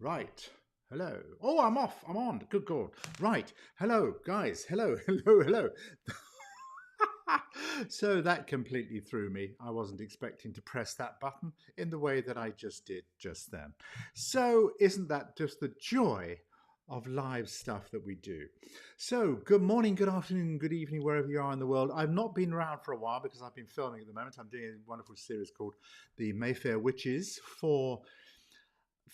Right. Hello. Oh, I'm off. I'm on. Good God. Right. Hello, guys. Hello. Hello. Hello. So that completely threw me. I wasn't expecting to press that button in the way that I just did just then. So, isn't that just the joy of live stuff that we do? So, good morning, good afternoon, good evening, wherever you are in the world. I've not been around for a while because I've been filming at the moment. I'm doing a wonderful series called The Mayfair Witches for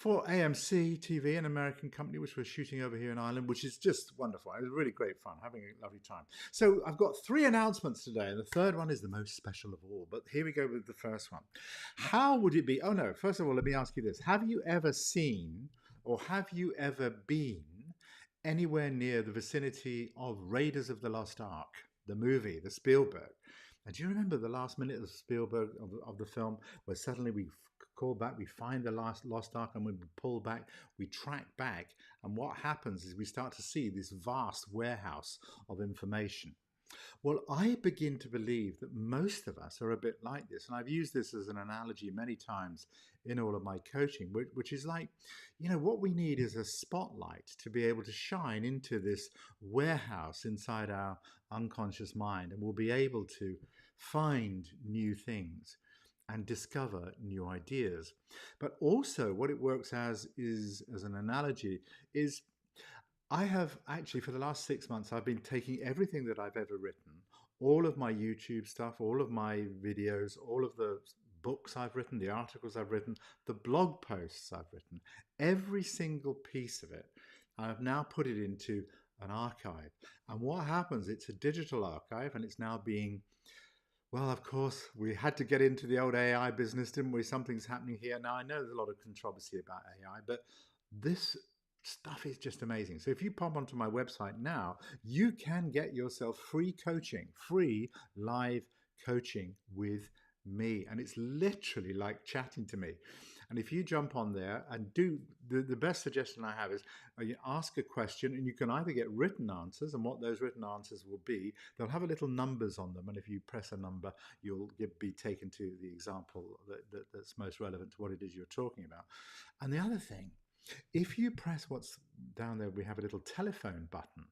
AMC TV, an American company, which we're shooting over here in Ireland, which is just wonderful. It was really great fun, having a lovely time. So I've got three announcements today, and the third one is the most special of all. But here we go with the first one. How would it be? Oh no, first of all, let me ask you this. Have you ever seen or have you ever been anywhere near the vicinity of Raiders of the Lost Ark, the movie, the Spielberg? And do you remember the last minute of Spielberg of the film where suddenly we call back, we find the last lost ark, and when we pull back, we track back, and what happens is we start to see this vast warehouse of information. Well, I begin to believe that most of us are a bit like this. And I've used this as an analogy many times in all of my coaching, which is like, what we need is a spotlight to be able to shine into this warehouse inside our unconscious mind. And we'll be able to find new things and discover new ideas. But also what it works as an analogy is I have actually, for the last 6 months, I've been taking everything that I've ever written, all of my YouTube stuff, all of my videos, all of the books I've written, the articles I've written, the blog posts I've written, every single piece of it, I've now put it into an archive. And what happens, it's a digital archive, and it's now being, well, of course, we had to get into the old AI business, didn't we? Something's happening here. Now, I know there's a lot of controversy about AI, but this stuff is just amazing. So if you pop onto my website now, you can get yourself free coaching, free live coaching with me. And it's literally like chatting to me. And if you jump on there and do, the best suggestion I have is you ask a question, and you can either get written answers, and what those written answers will be, they'll have a little numbers on them. And if you press a number, you'll be taken to the example that's most relevant to what it is you're talking about. And the other thing, if you press what's down there, we have a little telephone button.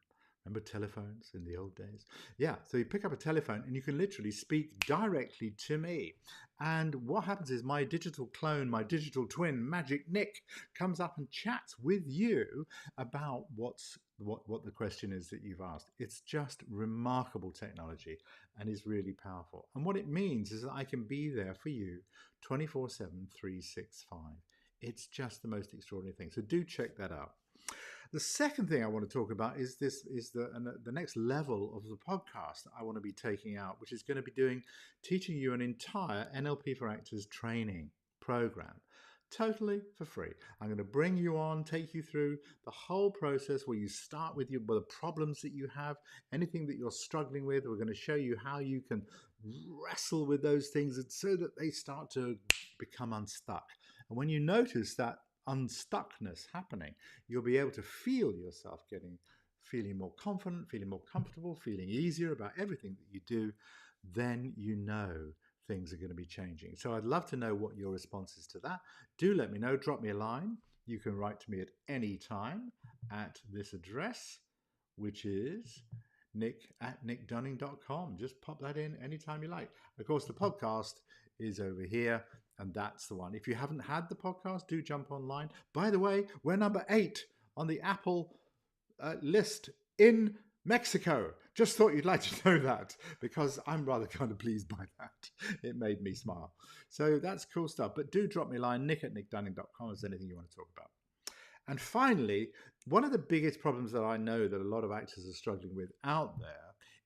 Remember telephones in the old days? Yeah, so you pick up a telephone and you can literally speak directly to me. And what happens is my digital clone, my digital twin, Magic Nick, comes up and chats with you about what the question is that you've asked. It's just remarkable technology and is really powerful. And what it means is that I can be there for you 24/7, 365. It's just the most extraordinary thing. So do check that out. The second thing I want to talk about is the next level of the podcast that I want to be taking out, which is going to be teaching you an entire NLP for Actors training program, totally for free. I'm going to bring you on, take you through the whole process where you start with the problems that you have, anything that you're struggling with. We're going to show you how you can wrestle with those things so that they start to become unstuck. And when you notice that unstuckness happening, you'll be able to feel yourself feeling more confident, feeling more comfortable, feeling easier about everything that you do. Then things are going to be changing. So I'd love to know what your response is to that. Do let me know. Drop me a line. You can write to me at any time at this address, which is nick@nickdunning.com. Just pop that in anytime you like. Of course, the podcast is over here, and that's the one. If you haven't had the podcast, do jump online. By the way, we're number 8 on the Apple list in Mexico. Just thought you'd like to know that, because I'm rather kind of pleased by that. It made me smile. So that's cool stuff. But do drop me a line, nick@nickdunning.com, if there's anything you want to talk about. And finally, one of the biggest problems that I know that a lot of actors are struggling with out there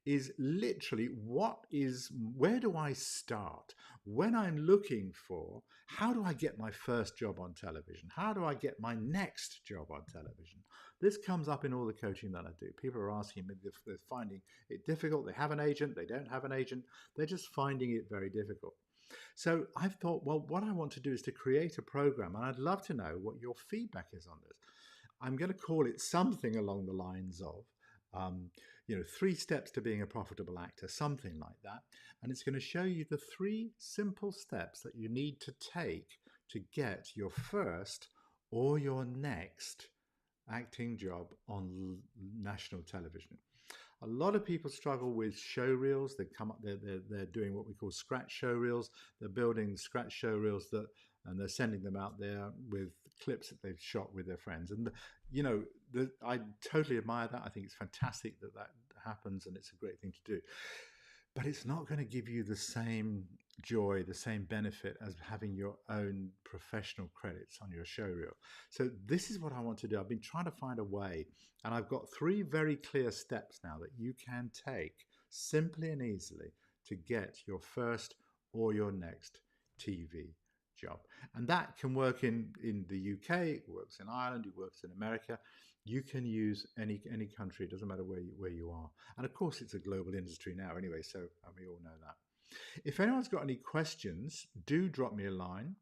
is literally where do I start when I'm looking for, how do I get my first job on television? How do I get my next job on television? This comes up in all the coaching that I do. People are asking me if they're finding it difficult. They have an agent, they don't have an agent. They're just finding it very difficult. So I've thought, well, what I want to do is to create a program, and I'd love to know what your feedback is on this. I'm going to call it something along the lines of, 3 steps to being a profitable actor, something like that. And it's going to show you the 3 simple steps that you need to take to get your first or your next acting job on national television. A lot of people struggle with show reels. They come up, they're doing what we call scratch show reels. They're building scratch show reels that, and they're sending them out there with clips that they've shot with their friends. And you know, I totally admire that. I think it's fantastic that that happens, and it's a great thing to do. But it's not going to give you the same joy, the same benefit as having your own professional credits on your show reel. So this is what I want to do. I've been trying to find a way, and I've got 3 very clear steps now that you can take simply and easily to get your first or your next TV job. And that can work in the UK, it works in Ireland, it works in America. You can use any country, it doesn't matter where you are. And of course, it's a global industry now anyway, so we all know that. If anyone's got any questions, do drop me a line.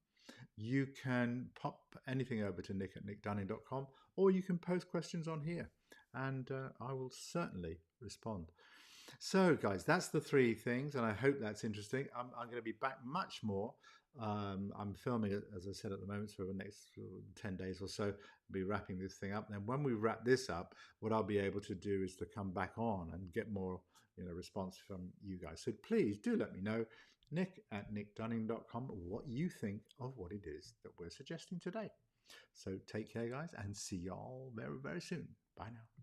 You can pop anything over to nick@nickdunning.com, or you can post questions on here, and I will certainly respond. So, guys, that's the 3 things, and I hope that's interesting. I'm going to be back much more. I'm filming it, as I said, at the moment, so for the next 10 days or so, I'll be wrapping this thing up. And when we wrap this up, what I'll be able to do is to come back on and get more, response from you guys. So please do let me know, nick@nickdunning.com, what you think of what it is that we're suggesting today. So take care, guys, and see y'all very, very soon. Bye now.